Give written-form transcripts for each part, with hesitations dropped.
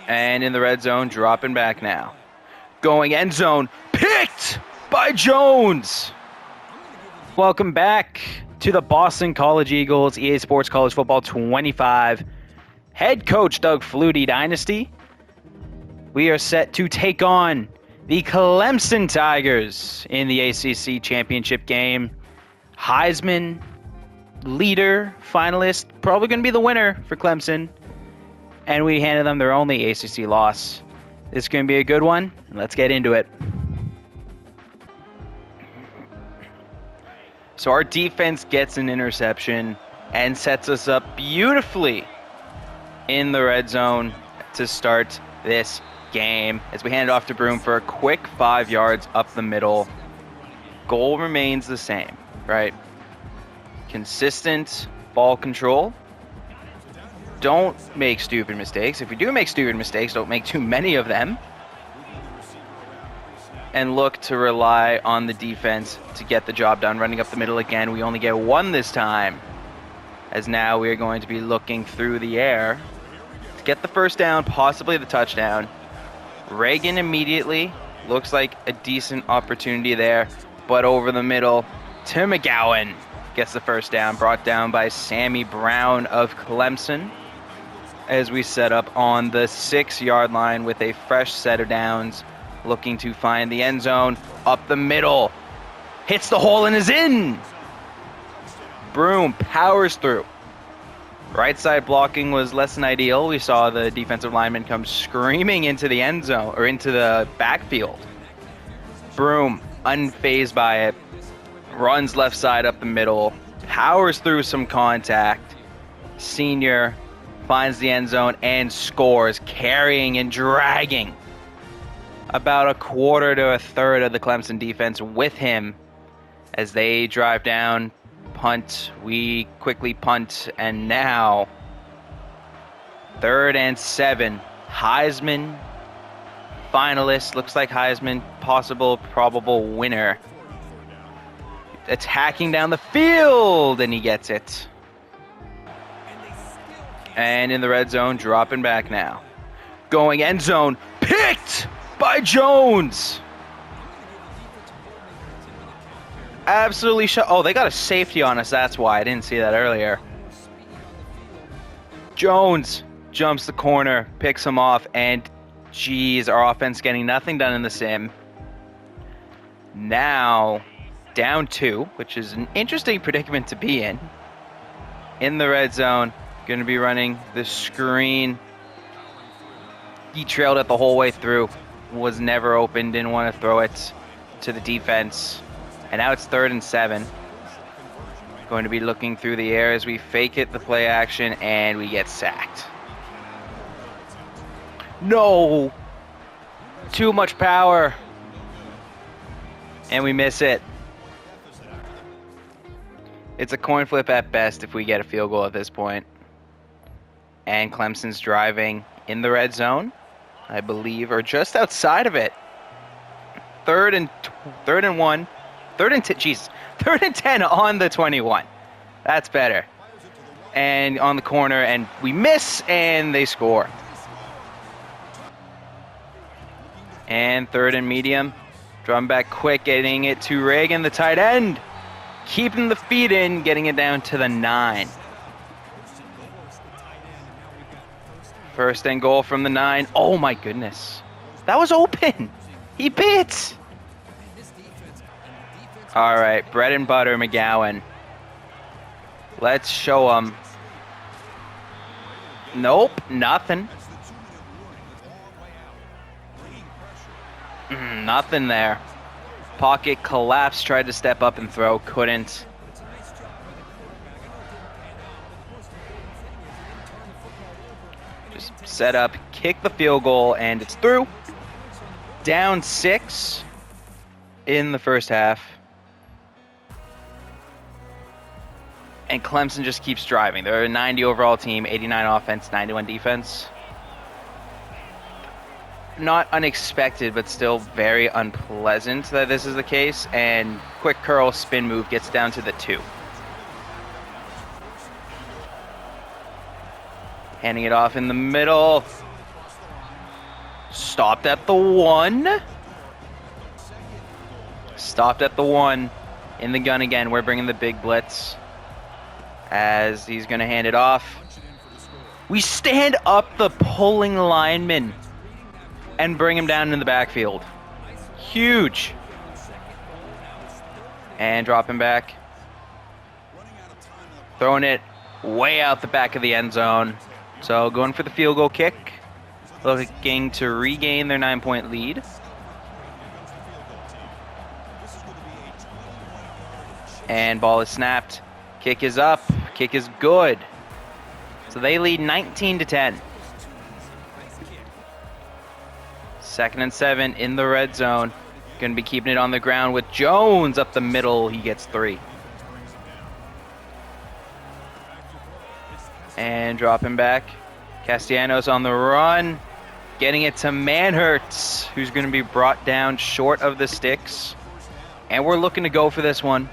And in the red zone, dropping back now. Going end zone, picked by Jones. Welcome back to the Boston College Eagles EA Sports College Football 25. Head coach Doug Flutie Dynasty. We are set to take on the Clemson Tigers in the ACC Championship game. Heisman leader, finalist, probably going to be the winner for Clemson. And we handed them their only ACC loss. This is going to be a good one. Let's get into it. So our defense gets an interception and sets us up beautifully in the red zone to start this game as we hand it off to Broom for a quick 5 yards up the middle. Goal remains the same, right? Consistent ball control. Don't make stupid mistakes. If you do make stupid mistakes, don't make too many of them. And look to rely on the defense to get the job done. Running up the middle again. We only get one this time, as now we are going to be looking through the air to get the first down, possibly the touchdown. Reagan immediately looks like a decent opportunity there, but over the middle to McGowan gets the first down, brought down by Sammy Brown of Clemson, as we set up on the 6-yard line with a fresh set of downs, looking to find the end zone. Up the middle, hits the hole and is in. Broom powers through. Right side blocking was less than ideal. We saw the defensive lineman come screaming into the end zone, or into the backfield. Broom, unfazed by it, runs left side up the middle, powers through some contact. Senior finds the end zone and scores, carrying and dragging about a quarter to a third of the Clemson defense with him as they drive down, punt. We quickly punt, and now 3rd and 7. Heisman finalist, looks like Heisman possible, probable winner. Attacking down the field, and he gets it. And in the red zone, dropping back now. Going end zone, picked by Jones. Absolutely oh, they got a safety on us, that's why. I didn't see that earlier. Jones jumps the corner, picks him off, and geez, our offense getting nothing done in the sim. Now, down 2, which is an interesting predicament to be in. In the red zone, going to be running the screen. He trailed it the whole way through. Was never open, didn't want to throw it to the defense. And now it's 3rd and 7. Going to be looking through the air as we fake it, the play action, and we get sacked. No! Too much power. And we miss it. It's a coin flip at best if we get a field goal at this point. And Clemson's driving in the red zone, I believe, or just outside of it. 3rd and 1. 3rd and 10 on the 21. That's better. And on the corner, and we miss, and they score. And 3rd and medium. Drum back quick, getting it to Reagan, the tight end. Keeping the feet in, getting it down to the 9. 1st and goal from the 9. Oh my goodness. That was open. He bit. All right, bread and butter McGowan. Let's show him. Nope, nothing. Nothing there. Pocket collapsed, tried to step up and throw, couldn't. Just set up, kick the field goal, and it's through. Down 6 in the first half. And Clemson just keeps driving. They're a 90 overall team, 89 offense, 91 defense. Not unexpected, but still very unpleasant that this is the case. And quick curl spin move gets down to the 2. Handing it off in the middle. Stopped at the 1. Stopped at the 1. In the gun again. We're bringing the big blitz. As he's going to hand it off. We stand up the pulling lineman and bring him down in the backfield. Huge. And drop him back. Throwing it way out the back of the end zone. So going for the field goal kick. Looking to regain their 9-point lead. And ball is snapped. Kick is up. Kick is good. So they lead 19-10. 2nd and 7 in the red zone. Going to be keeping it on the ground with Jones up the middle. He gets 3. And dropping back. Castellanos on the run. Getting it to Manhertz, who's going to be brought down short of the sticks. And we're looking to go for this one.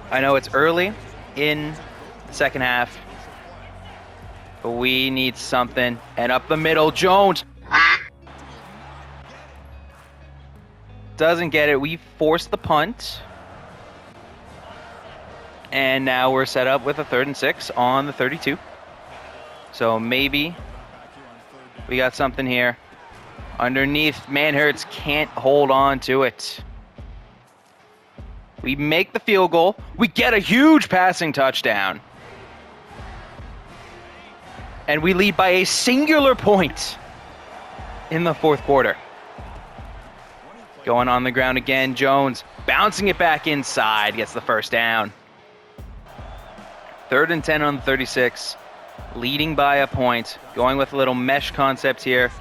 I know it's early in the second half, but we need something. And up the middle, Jones. Doesn't get it. We forced the punt. And now we're set up with a 3rd and 6 on the 32. So maybe we got something here. Underneath, Manhertz can't hold on to it. We make the field goal. We get a huge passing touchdown. And we lead by a singular point in the 4th quarter. Going on the ground again, Jones bouncing it back inside, gets the first down. 3rd and 10 on the 36, leading by a point. Going with a little mesh concept here.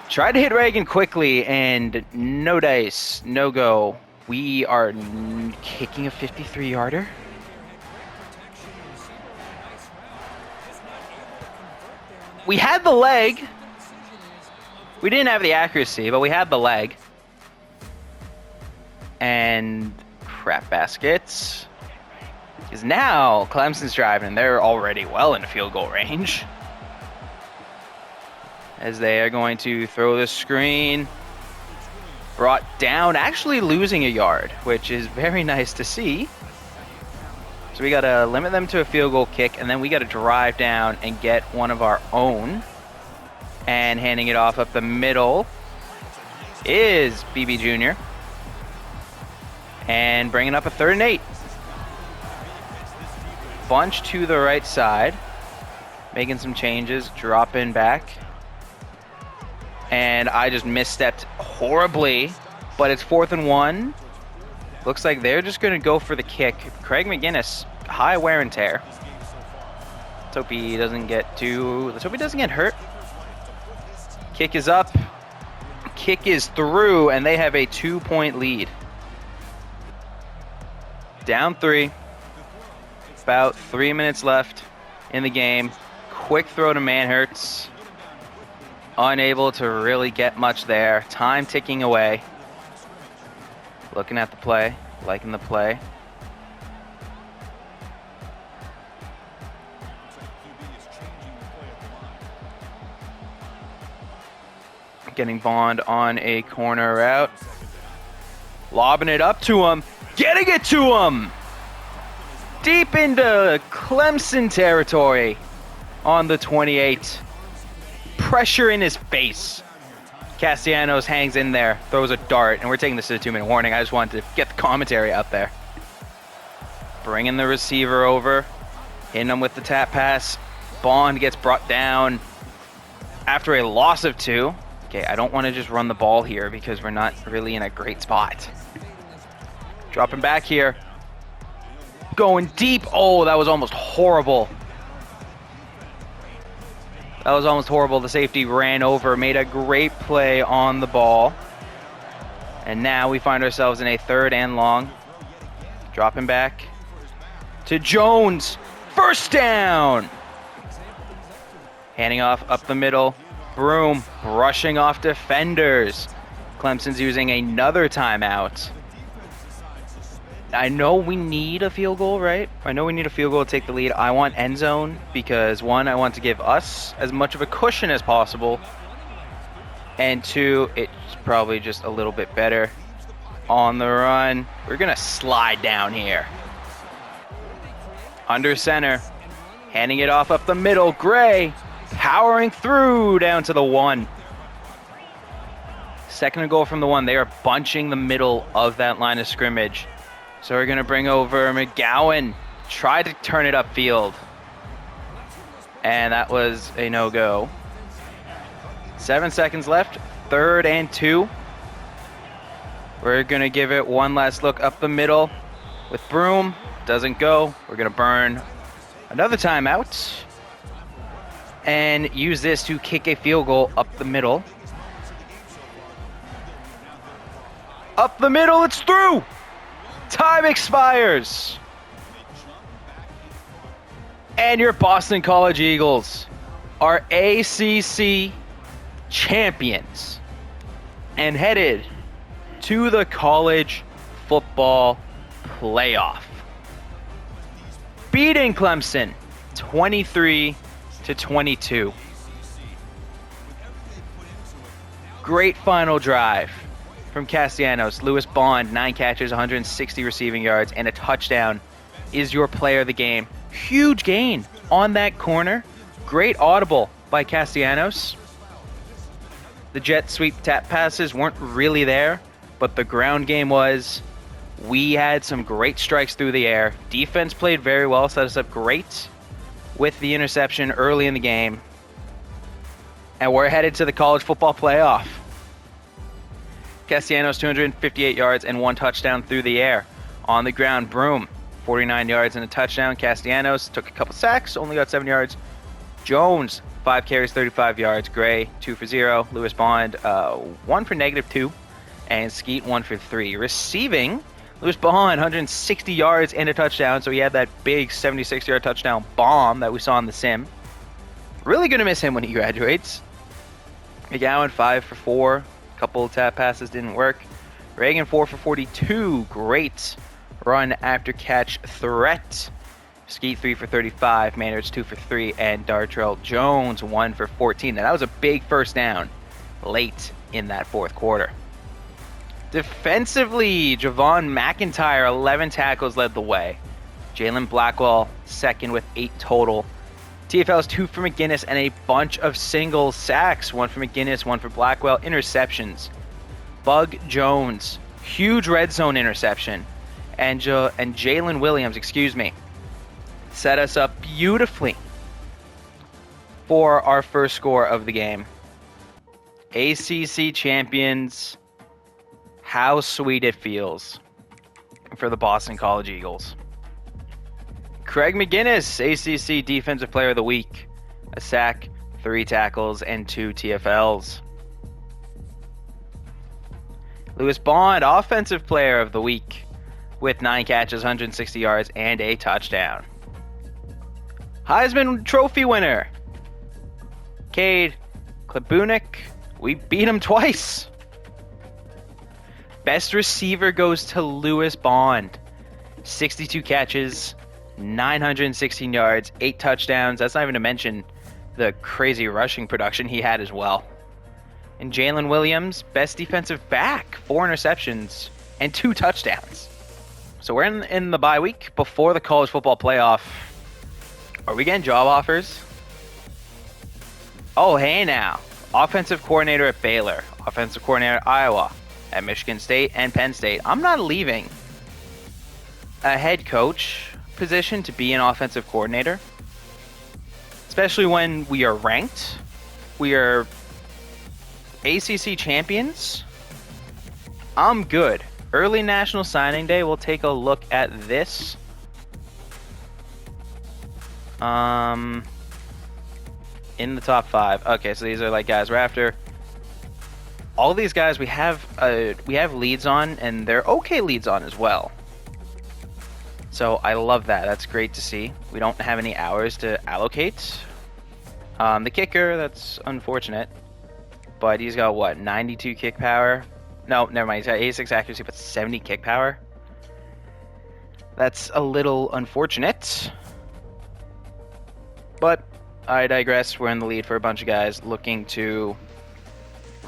Tried to hit Reagan quickly, and no dice, no go. We are kicking a 53-yarder. We had the leg. We didn't have the accuracy, but we had the leg. And crap baskets. Because now Clemson's driving, and they're already well into field goal range. As they are going to throw the screen. Brought down, actually losing a yard, which is very nice to see. So we got to limit them to a field goal kick, and then we got to drive down and get one of our own. And handing it off up the middle is BB Jr. And bringing up a 3rd and 8. Bunch to the right side. Making some changes, dropping back. And I just misstepped horribly, but it's 4th and 1. Looks like they're just going to go for the kick. Craig McGinnis, high wear and tear. Let's hope he doesn't get hurt. Kick is up. Kick is through, and they have a 2-point lead. Down 3. About 3 minutes left in the game. Quick throw to Manhertz. Unable to really get much there. Time ticking away. Looking at the play. Liking the play. Getting Bond on a corner route. Lobbing it up to him. Getting it to him! Deep into Clemson territory on the 28. Pressure in his face. Castellanos hangs in there, throws a dart, and we're taking this to a 2-minute warning. I just wanted to get the commentary out there. Bringing the receiver over, hitting him with the tap pass. Bond gets brought down after a loss of 2. Okay, I don't want to just run the ball here because we're not really in a great spot. Dropping back here. Going deep. Oh, that was almost horrible. That was almost horrible. The safety ran over, made a great play on the ball. And now we find ourselves in a 3rd and long. Dropping back to Jones. First down. Handing off up the middle. Broom brushing off defenders. Clemson's using another timeout. I know we need a field goal, right? I know we need a field goal to take the lead. I want end zone because, one, I want to give us as much of a cushion as possible. and 2. It's probably just a little bit better on the run. We're going to slide down here. Under center. Handing it off up the middle. Gray powering through down to the 1. Second and goal from the 1. They are bunching the middle of that line of scrimmage. So we're going to bring over McGowan. Try to turn it upfield. And that was a no-go. 7 seconds left. 3rd and 2. We're going to give it one last look up the middle with Broom. Doesn't go. We're going to burn another timeout and use this to kick a field goal up the middle. Up the middle, it's through! Time expires! And your Boston College Eagles are ACC champions and headed to the college football playoff. Beating Clemson 23-22. Great final drive from Castellanos. Lewis Bond, 9 catches, 160 receiving yards, and a touchdown, is your player of the game. Huge gain on that corner. Great audible by Castellanos. The jet sweep tap passes weren't really there, but the ground game was. We had some great strikes through the air. Defense played very well, set us up great with the interception early in the game. And we're headed to the college football playoff. Castellanos, 258 yards and 1 touchdown through the air. On the ground, Broom, 49 yards and a touchdown. Castellanos took a couple sacks, only got 7 yards. Jones, 5 carries, 35 yards. Gray, 2 for 0. Lewis Bond, 1 for -2. And Skeet, 1 for 3. Receiving, Lewis Bond, 160 yards and a touchdown. So he had that big 76-yard touchdown bomb that we saw in the sim. Really going to miss him when he graduates. McGowan, 5 for 4. Couple of tap passes didn't work. Reagan, 4 for 42. Great run after catch threat. Skeet, 3 for 35. Maynard's 2 for 3. And Dartrell Jones, 1 for 14. Now, that was a big first down late in that fourth quarter. Defensively, Javon McIntyre, 11 tackles, led the way. Jalen Blackwell, second with 8 total. TFL's 2 for McGinnis and a bunch of single sacks. 1 for McGinnis, 1 for Blackwell. Interceptions. Bug Jones, huge red zone interception. And Jalen Williams, set us up beautifully for our first score of the game. ACC champions. How sweet it feels for the Boston College Eagles. Craig McGinnis, ACC Defensive Player of the Week. A sack, 3 tackles, and 2 TFLs. Lewis Bond, Offensive Player of the Week, with 9 catches, 160 yards, and a touchdown. Heisman Trophy winner, Cade Klebunik. We beat him twice. Best receiver goes to Lewis Bond. 62 catches, 916 yards, 8 touchdowns. That's not even to mention the crazy rushing production he had as well. And Jalen Williams, best defensive back, 4 interceptions and 2 touchdowns. So we're in the bye week before the college football playoff. Are we getting job offers? Oh, hey now. Offensive coordinator at Baylor. Offensive coordinator at Iowa. At Michigan State and Penn State. I'm not leaving a head coach position to be an offensive coordinator. Especially when we are ranked. We are ACC champions. I'm good. Early National Signing Day, we'll take a look at this. In the top 5. Okay, so these are like guys we're after. All these guys we have leads on, and they're okay leads on as well. So I love that. That's great to see. We don't have any hours to allocate. The kicker, that's unfortunate. But he's got, what, 92 kick power? No, never mind. He's got 86 accuracy, but 70 kick power. That's a little unfortunate. But I digress. We're in the lead for a bunch of guys looking to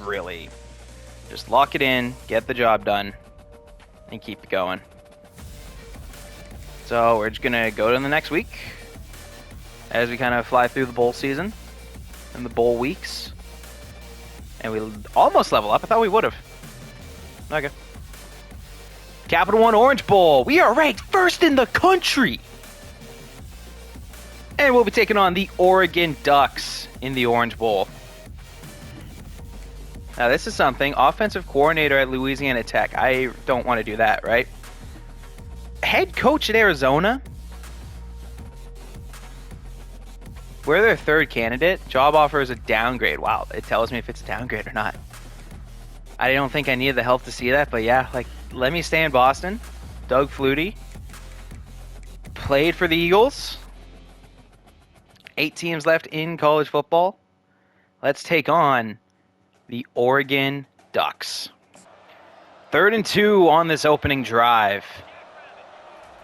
really. Just lock it in, get the job done, and keep it going. So we're just going to go to the next week as we kind of fly through the bowl season and the bowl weeks. And we almost level up. I thought we would have. Okay. Capital One Orange Bowl. We are ranked first in the country. And we'll be taking on the Oregon Ducks in the Orange Bowl. Now, this is something. Offensive coordinator at Louisiana Tech. I don't want to do that, right? Head coach at Arizona. We're their third candidate. Job offer is a downgrade. Wow, it tells me if it's a downgrade or not. I don't think I needed the help to see that, but yeah, like, let me stay in Boston. Doug Flutie played for the Eagles. 8 teams left in college football. Let's take on the Oregon Ducks. 3rd and 2 on this opening drive,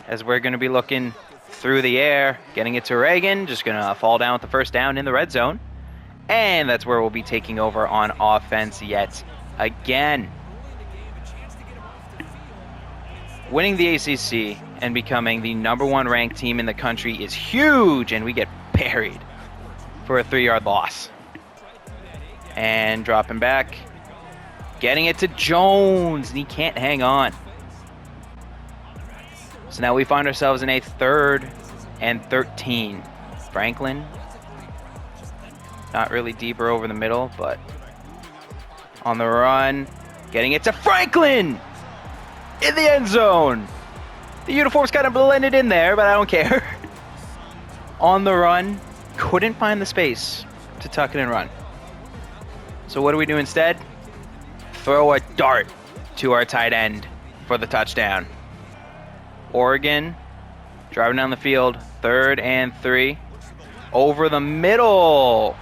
as we're going to be looking through the air, getting it to Reagan, just going to fall down with the first down in the red zone. And that's where we'll be taking over on offense yet again. Winning the ACC and becoming the #1 ranked team in the country is huge, and we get buried for a 3-yard loss. And dropping back, getting it to Jones, and he can't hang on. So now we find ourselves in a 3rd and 13. Franklin, not really deeper over the middle, but on the run, getting it to Franklin in the end zone. The uniform's kind of blended in there, but I don't care. On the run, couldn't find the space to tuck it and run. So what do we do instead? Throw a dart to our tight end for the touchdown. Oregon driving down the field, 3rd and 3. Over the middle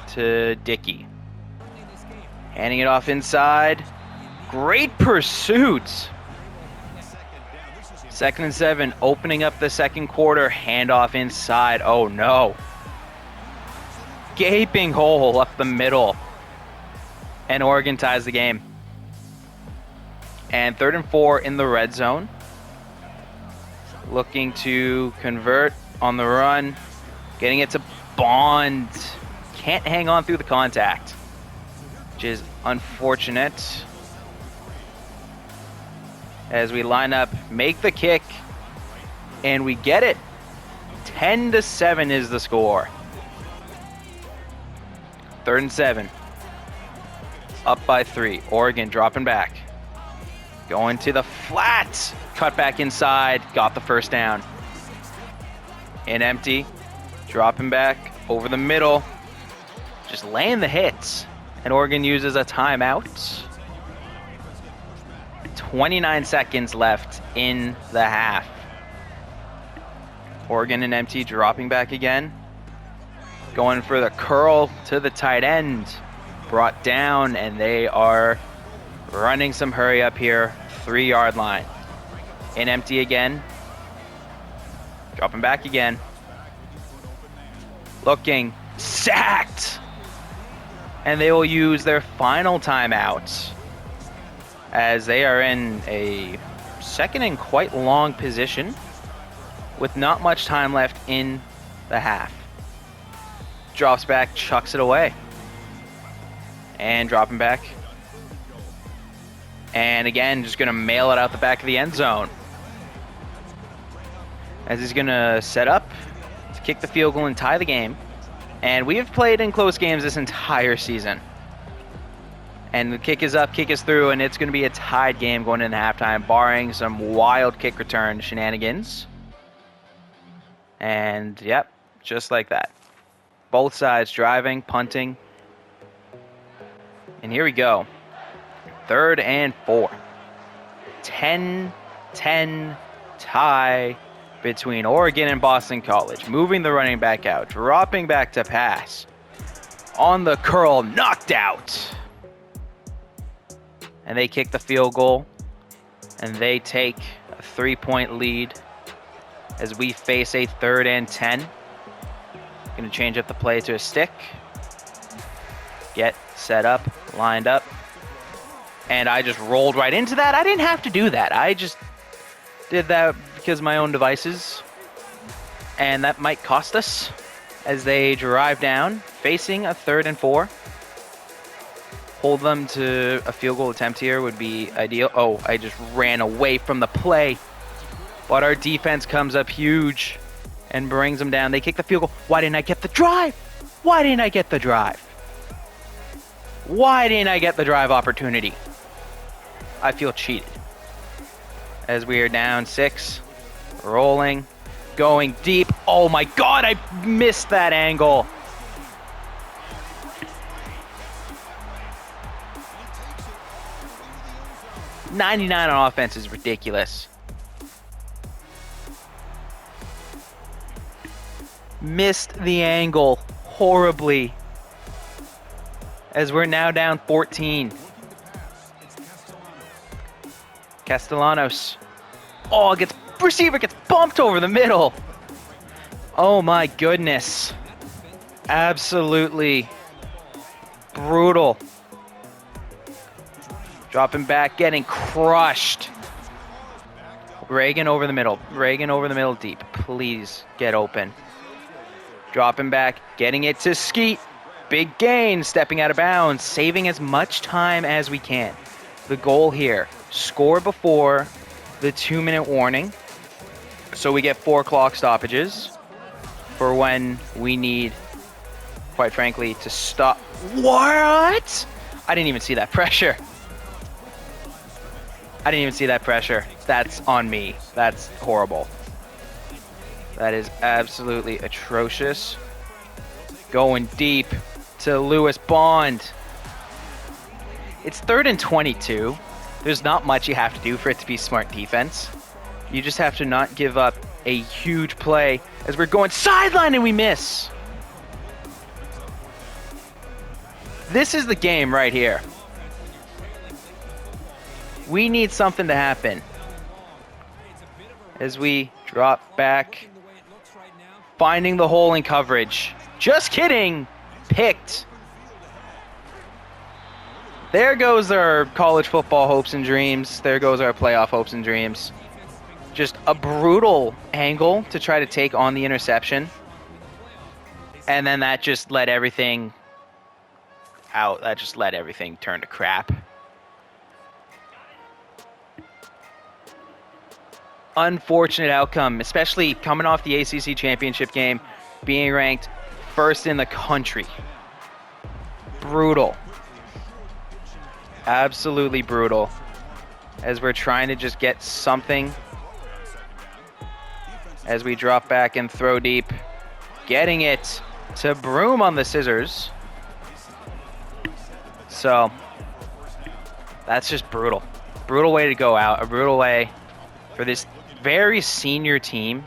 to Dickey. Handing it off inside. Great pursuit. 2nd and 7, opening up the second quarter. Handoff inside. Oh no. Gaping hole up the middle. And Oregon ties the game. And 3rd and 4 in the red zone. Looking to convert on the run. Getting it to Bond. Can't hang on through the contact, which is unfortunate. As we line up, make the kick, and we get it. 10-7 is the score. 3rd and 7. Up by 3. Oregon dropping back. Going to the flat. Cut back inside. Got the first down. In empty. Dropping back over the middle. Just laying the hits. And Oregon uses a timeout. 29 seconds left in the half. Oregon and empty, dropping back again. Going for the curl to the tight end. Brought down, and they are running some hurry up here. 3-yard line. In empty again. Dropping back again. Looking. Sacked! And they will use their final timeout, as they are in a 2nd and quite long position with not much time left in the half. Drops back, chucks it away. And dropping back. And again, just going to mail it out the back of the end zone. As he's going to set up to kick the field goal and tie the game. And we have played in close games this entire season. And the kick is up, kick is through, and it's going to be a tied game going into halftime, barring some wild kick return shenanigans. And, yep, just like that. Both sides driving, punting. And here we go. 3rd and 4. 10-10 tie between Oregon and Boston College. Moving the running back out, dropping back to pass. On the curl, knocked out. And they kick the field goal, and they take a 3-point lead as we face a 3rd and 10. Going to change up the play to a stick. get set up, lined up, and I just rolled right into that. I didn't have to do that. I just did that because of my own devices, and that might cost us as they drive down, facing a 3rd and 4. Hold them to a field goal attempt here would be ideal. Oh, I just ran away from the play, but our defense comes up huge and brings them down. They kick the field goal. Why didn't I get the drive? Why didn't I get the drive? Why didn't I get the drive opportunity? I feel cheated. As we are down 6, rolling, going deep. Oh my God, I missed that angle. $99 on offense is ridiculous. Missed the angle horribly. As we're now down 14. Castellanos. Oh, receiver gets bumped over the middle. Oh my goodness. Absolutely brutal. Dropping back, getting crushed. Reagan over the middle. Reagan over the middle deep. Please get open. Dropping back, getting it to Skeet. Big gain, stepping out of bounds, saving as much time as we can. The goal here, score before the 2-minute warning. So we get 4 clock stoppages for when we need, quite frankly, to stop. What? I didn't even see that pressure. I didn't even see that pressure. That's on me. That's horrible. That is absolutely atrocious. Going deep to Lewis Bond. It's 3rd and 22. There's not much you have to do for it to be smart defense. You just have to not give up a huge play as we're going sideline and we miss. This is the game right here. We need something to happen. As we drop back, finding the hole in coverage. Just kidding. Picked. There goes our college football hopes and dreams. There goes our playoff hopes and dreams. Just a brutal angle to try to take on the interception. And then that just let everything out. That just let everything turn to crap. Unfortunate outcome, especially coming off the ACC Championship game, being ranked 1st in the country. Brutal. Absolutely brutal. As we're trying to just get something. As we drop back and throw deep. Getting it to Broom on the scissors. So, that's just brutal. Brutal way to go out. A brutal way for this very senior team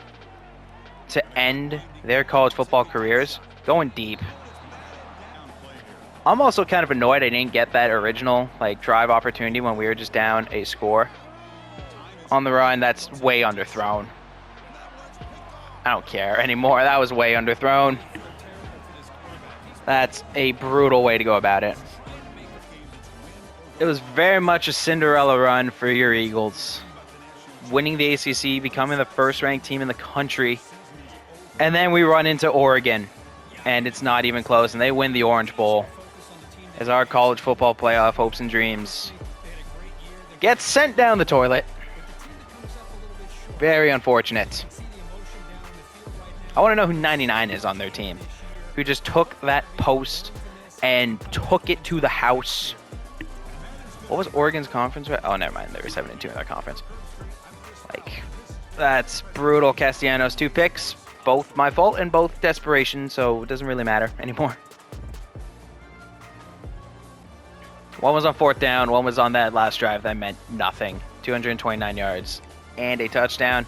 to end their college football careers going deep. I'm also kind of annoyed I didn't get that original drive opportunity when we were just down a score on the run. That's way underthrown. I don't care anymore. That was way underthrown. That's a brutal way to go about it. It was very much a Cinderella run for your Eagles. Winning the ACC, becoming the 1st ranked team in the country. And then we run into Oregon, and it's not even close, and they win the Orange Bowl. As our college football playoff hopes and dreams get sent down the toilet. Very unfortunate. I want to know who 99 is on their team, who just took that post and took it to the house. What was Oregon's conference? Oh, never mind. They were 7-2 in their conference. That's brutal. Castellanos, 2 picks. Both my fault and both desperation, so it doesn't really matter anymore. One was on 4th down. One was on that last drive that meant nothing. 229 yards and a touchdown.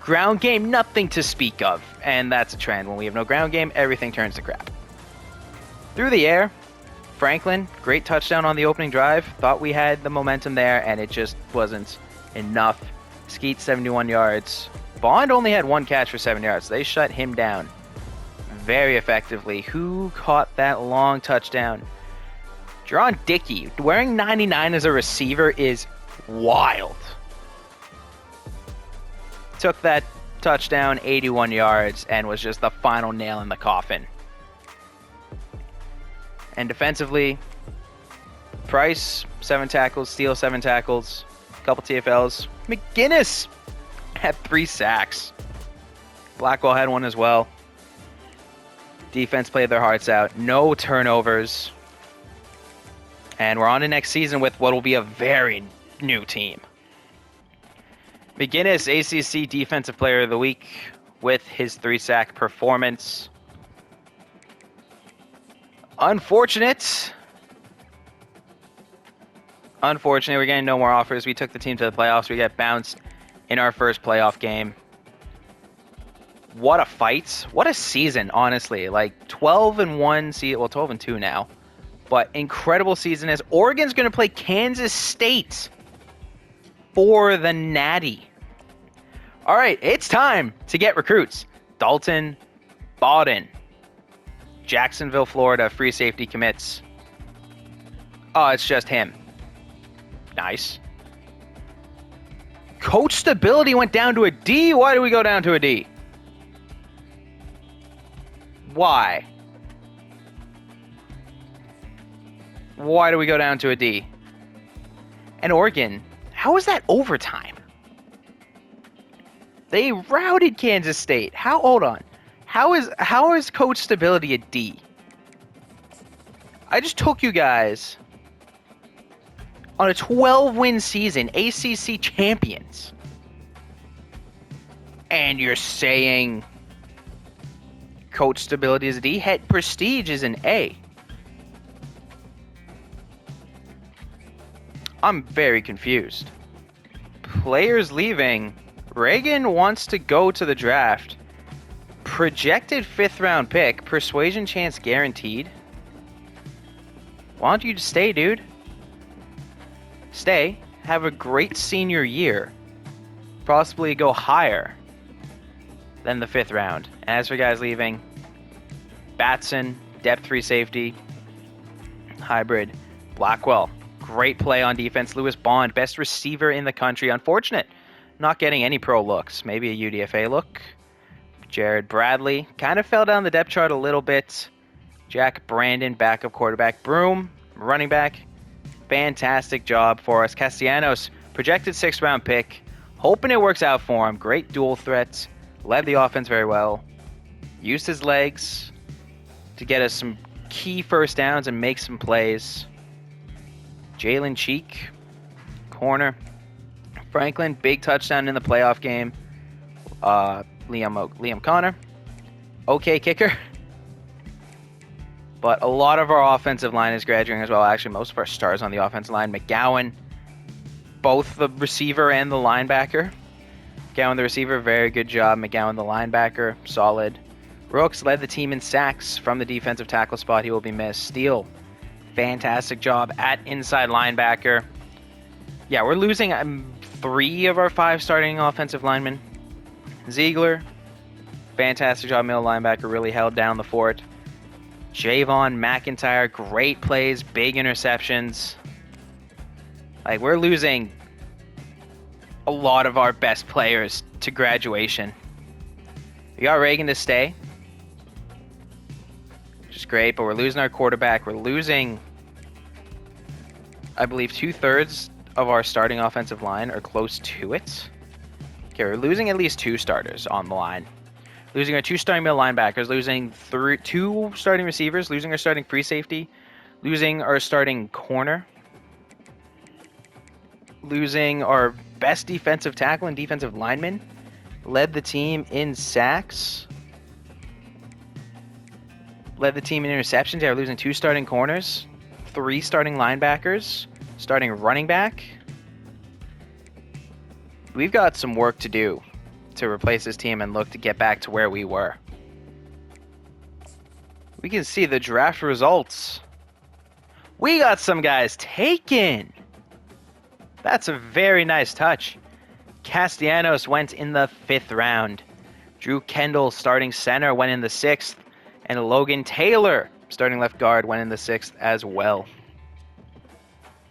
Ground game, nothing to speak of. And that's a trend. When we have no ground game, everything turns to crap. Through the air, Franklin, great touchdown on the opening drive. Thought we had the momentum there, and it just wasn't enough. Skeet, 71 yards. Bond only had 1 catch for 7 yards. They shut him down very effectively. Who caught that long touchdown Jaron Dickey, wearing 99 as a receiver is wild. Took that touchdown, 81 yards, and was just the final nail in the coffin. And defensively, Price, 7 tackles, Steele, 7 tackles, a couple TFLs. McGinnis had 3 sacks. Blackwell had 1 as well. Defense played their hearts out. No turnovers. And we're on to next season with what will be a very new team. McGinnis, ACC Defensive Player of the Week with his 3-sack performance. Unfortunate, we're getting no more offers. We took the team to the playoffs. We got bounced in our first playoff game. What a fight. What a season, honestly. Like 12-1, well, 12-2 now. But incredible season as Oregon's going to play Kansas State for the Natty. All right, it's time to get recruits. Dalton Bawden, Jacksonville, Florida, free safety commits. Oh, it's just him. Nice. Coach stability went down to a D. Why do we go down to a D? Why? Why do we go down to a D? And Oregon, how is that overtime? They routed Kansas State. Hold on. How is coach stability a D? I just took you guys on a 12-win season, ACC champions. And you're saying coach stability is a D? Head prestige is an A. I'm very confused. Players leaving. Reagan wants to go to the draft. Projected 5th round pick. Persuasion chance guaranteed. Why don't you just stay, dude? Stay. Have a great senior year. Possibly go higher than the 5th round. And as for guys leaving, Batson, depth 3 safety, hybrid, Blackwell. Great play on defense. Lewis Bond, best receiver in the country. Unfortunate, not getting any pro looks. Maybe a UDFA look. Jared Bradley kind of fell down the depth chart a little bit. Jack Brandon, backup quarterback. Broom, running back. Fantastic job for us. Castellanos, projected 6th round pick. Hoping it works out for him. Great dual threat. Led the offense very well. Used his legs to get us some key first downs and make some plays. Jalen Cheek, corner. Franklin, big touchdown in the playoff game. Liam Connor, okay kicker. But a lot of our offensive line is graduating as well. Actually, most of our stars on the offensive line. McGowan, both the receiver and the linebacker. McGowan, the receiver, very good job. McGowan, the linebacker, solid. Brooks led the team in sacks from the defensive tackle spot. He will be missed. Steele, fantastic job at inside linebacker. Yeah, we're losing 3 of our 5 starting offensive linemen. Ziegler, fantastic job, middle linebacker, really held down the fort. Javon McIntyre, great plays, big interceptions. Like, we're losing a lot of our best players to graduation. We got Reagan to stay, which is great, but we're losing our quarterback. We're losing, I believe, 2/3 of our starting offensive line, or close to it. Okay, we're losing at least 2 starters on the line. Losing our 2 starting middle linebackers, losing 2 starting receivers, losing our starting free safety, losing our starting corner, losing our best defensive tackle and defensive lineman, led the team in sacks, led the team in interceptions. Yeah, we're losing 2 starting corners, 3 starting linebackers, starting running back. We've got some work to do to replace this team and look to get back to where we were. We can see the draft results. We got some guys taken. That's a very nice touch. Castellanos went in the 5th round. Drew Kendall, starting center, went in the 6th. And Logan Taylor, starting left guard, went in the 6th as well.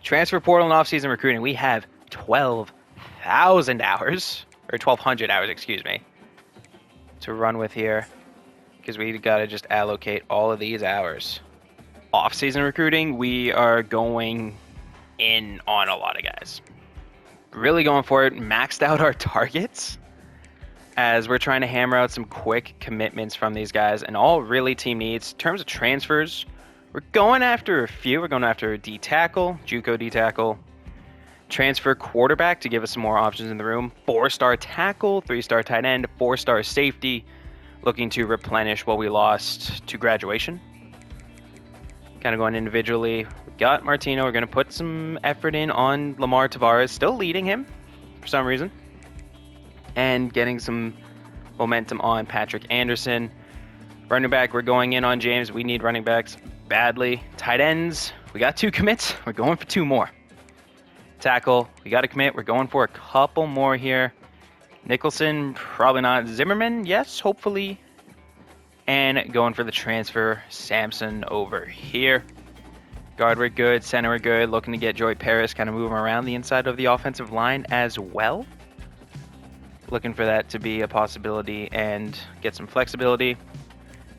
Transfer portal and off-season recruiting. We have 12,000 hours, or 1,200 hours, excuse me, to run with here, because we got to just allocate all of these hours. Off-season recruiting, we are going in on a lot of guys. Really going for it. Maxed out our targets as we're trying to hammer out some quick commitments from these guys, and all really team needs. In terms of transfers, we're going after a few. We're going after a D tackle, JUCO D tackle, transfer quarterback to give us some more options in the room, 4-star tackle, 3-star tight end, 4-star safety, looking to replenish what we lost to graduation. Kind of going individually. We got Martino. We're going to put some effort in on Lamar Tavares, still leading him for some reason, and getting some momentum on Patrick Anderson. Running back, we're going in on James. We need running backs badly. Tight ends, we got 2 commits. We're going for 2 more. Tackle, we got to commit. We're going for a couple more here. Nicholson, probably not. Zimmerman, yes, hopefully. And going for the transfer, Samson over here. Guard, we're good. Center, we're good. Looking to get Joy Paris kind of moving around the inside of the offensive line as well. Looking for that to be a possibility and get some flexibility.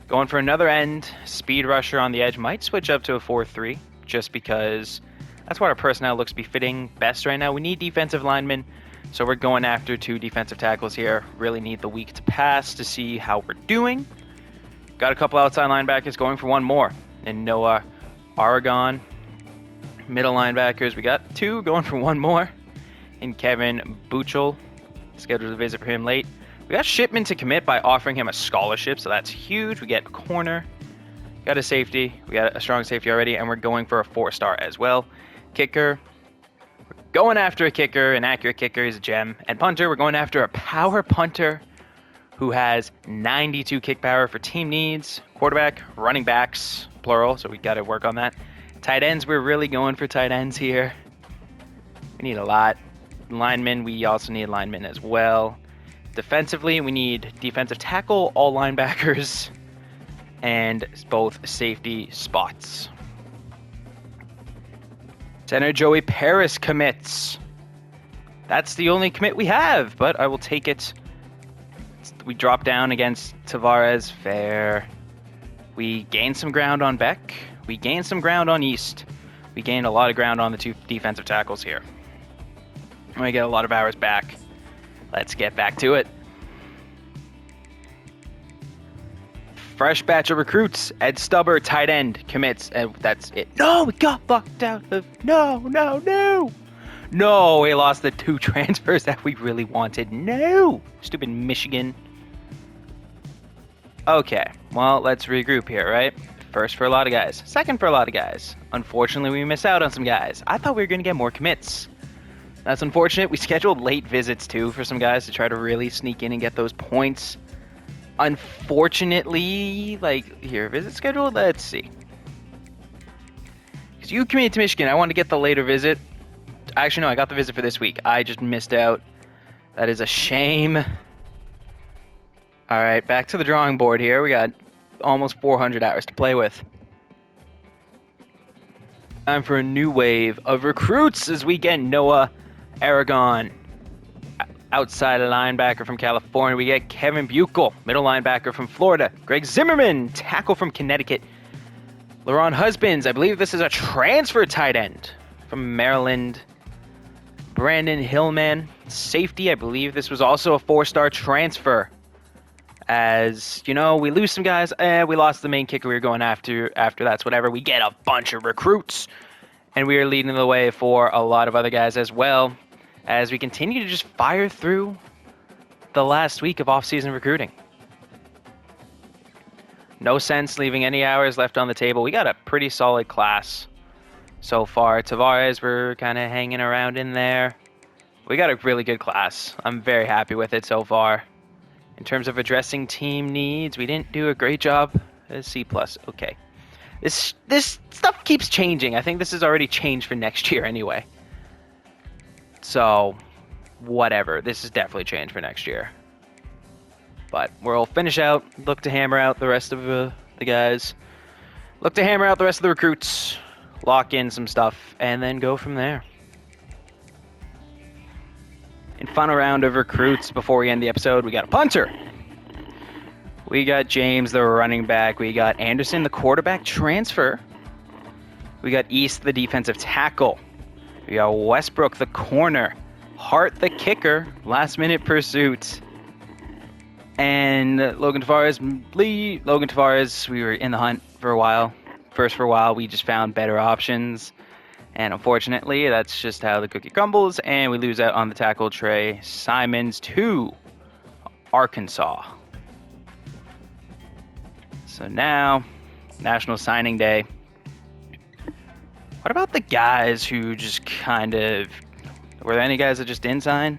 Going for another end, speed rusher on the edge. Might switch up to a 4-3 just because that's what our personnel looks to be fitting best right now. We need defensive linemen, so we're going after 2 defensive tackles here. Really need the week to pass to see how we're doing. Got a couple outside linebackers, going for 1 more. And Noah Aragon. Middle linebackers, we got 2, going for 1 more. And Kevin Buchel, scheduled a visit for him late. We got Shipman to commit by offering him a scholarship, so that's huge. We get a corner, got a safety, we got a strong safety already, and we're going for a 4-star as well. Kicker, we're going after a kicker. An accurate kicker is a gem. And punter, we're going after a power punter who has 92 kick power for team needs. Quarterback, running backs, plural, so we got to work on that. Tight ends, we're really going for tight ends here. We need a lot. Linemen, we also need linemen as well. Defensively, we need defensive tackle, all linebackers, and both safety spots. Center Joey Paris commits. That's the only commit we have, but I will take it. We drop down against Tavares. Fair. We gained some ground on Beck. We gained some ground on East. We gained a lot of ground on the 2 defensive tackles here. We get a lot of hours back. Let's get back to it. Fresh batch of recruits. Ed Stubber, tight end, commits. And that's it. No, we got bucked out of. No. No, we lost the 2 transfers that we really wanted. No. Stupid Michigan. Okay, well, let's regroup here, right? First for a lot of guys. Second for a lot of guys. Unfortunately, we missed out on some guys. I thought we were going to get more commits. That's unfortunate. We scheduled late visits, too, for some guys to try to really sneak in and get those points. Unfortunately, here, visit scheduled? Let's see. Because you committed to Michigan. I wanted to get the later visit. Actually, no, I got the visit for this week. I just missed out. That is a shame. All right, back to the drawing board here. We got almost 400 hours to play with. Time for a new wave of recruits as we get Noah Aragon, outside linebacker from California. We get Kevin Buchel, middle linebacker from Florida. Greg Zimmerman, tackle from Connecticut. LaRon Husbands, I believe this is a transfer tight end from Maryland. Brandon Hillman, safety. I believe this was also a 4-star transfer. As, we lose some guys. We lost the main kicker we were going after. After that's whatever. We get a bunch of recruits. And we are leading the way for a lot of other guys as well. As we continue to just fire through the last week of off-season recruiting. No sense leaving any hours left on the table. We got a pretty solid class so far. Tavares, we're kind of hanging around in there. We got a really good class. I'm very happy with it so far. In terms of addressing team needs, we didn't do a great job. C+. Okay. This stuff keeps changing. I think this has already changed for next year anyway. So, whatever. This has definitely changed for next year. But we'll finish out. Look to hammer out the rest of the guys. Look to hammer out the rest of the recruits. lock in some stuff, and then go from there. In final round of recruits before we end the episode, we got a punter. We got James, the running back. We got Anderson, the quarterback transfer. We got East, the defensive tackle. We got Westbrook, the corner. Hart, the kicker. Last-minute pursuit. And Logan Tavares, we were in the hunt for a while. We just found better options. And unfortunately, that's just how the cookie crumbles. And we lose out on the tackle. Trey Simons to Arkansas. So now, National Signing Day. What about the guys who just kind of... Were there any guys that just didn't sign?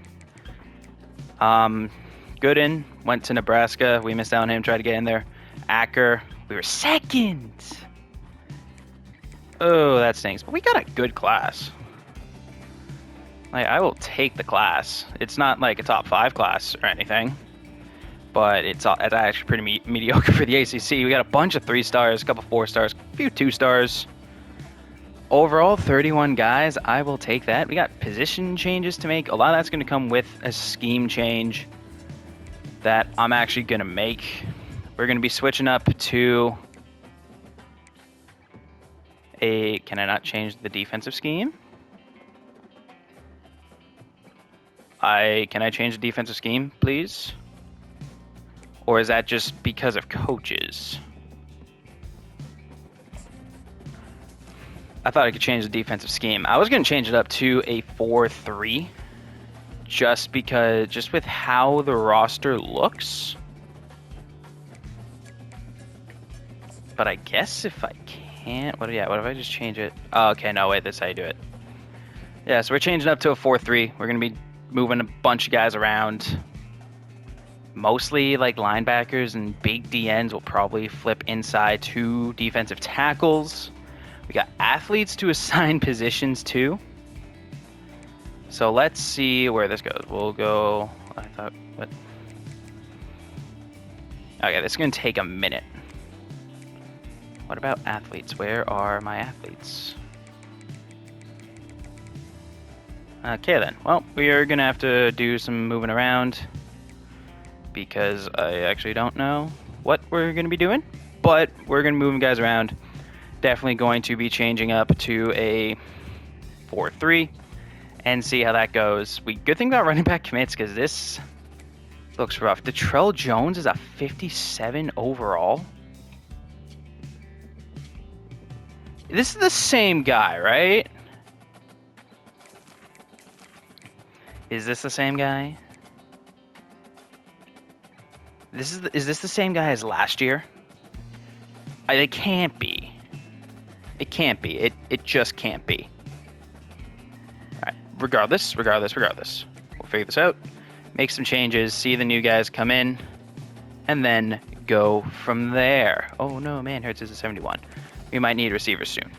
Gooden went to Nebraska. We missed out on him. Tried to get in there. Acker, we were second. Oh, that stinks. But we got a good class. Like, I will take the class. It's not like a top 5 class or anything. But it's actually pretty mediocre for the ACC. We got a bunch of 3 stars, a couple 4 stars, a few 2 stars. Overall, 31 guys. I will take that. We got position changes to make. A lot of that's going to come with a scheme change that I'm actually going to make. We're going to be switching up to a... Can I not change the defensive scheme? Can I change the defensive scheme, please? Or is that just because of coaches? I thought I could change the defensive scheme. I was going to change it up to a 4-3. Just with how the roster looks. But I guess if I can't... What if I just change it? Oh, okay, no, wait, that's how you do it. Yeah, so we're changing up to a 4-3. We're going to be moving a bunch of guys around. Mostly like linebackers and big DNs will probably flip inside to defensive tackles. We got athletes to assign positions to. So let's see where this goes. We'll go... What? Okay, this is going to take a minute. What about athletes? Where are my athletes? Okay then. Well, we are going to have to do some moving around. Because I actually don't know what we're going to be doing. But we're going to be moving guys around. Definitely going to be changing up to a 4-3 and see how that goes. Good thing about running back commits, because this looks rough. Detrell Jones is a 57 overall. This is the same guy, right? Is this the same guy? Is this the same guy as last year? It can't be. It can't be. It just can't be. Alright, regardless. We'll figure this out. Make some changes, see the new guys come in, and then go from there. Oh no, man, Hurts is a 71. We might need receivers soon.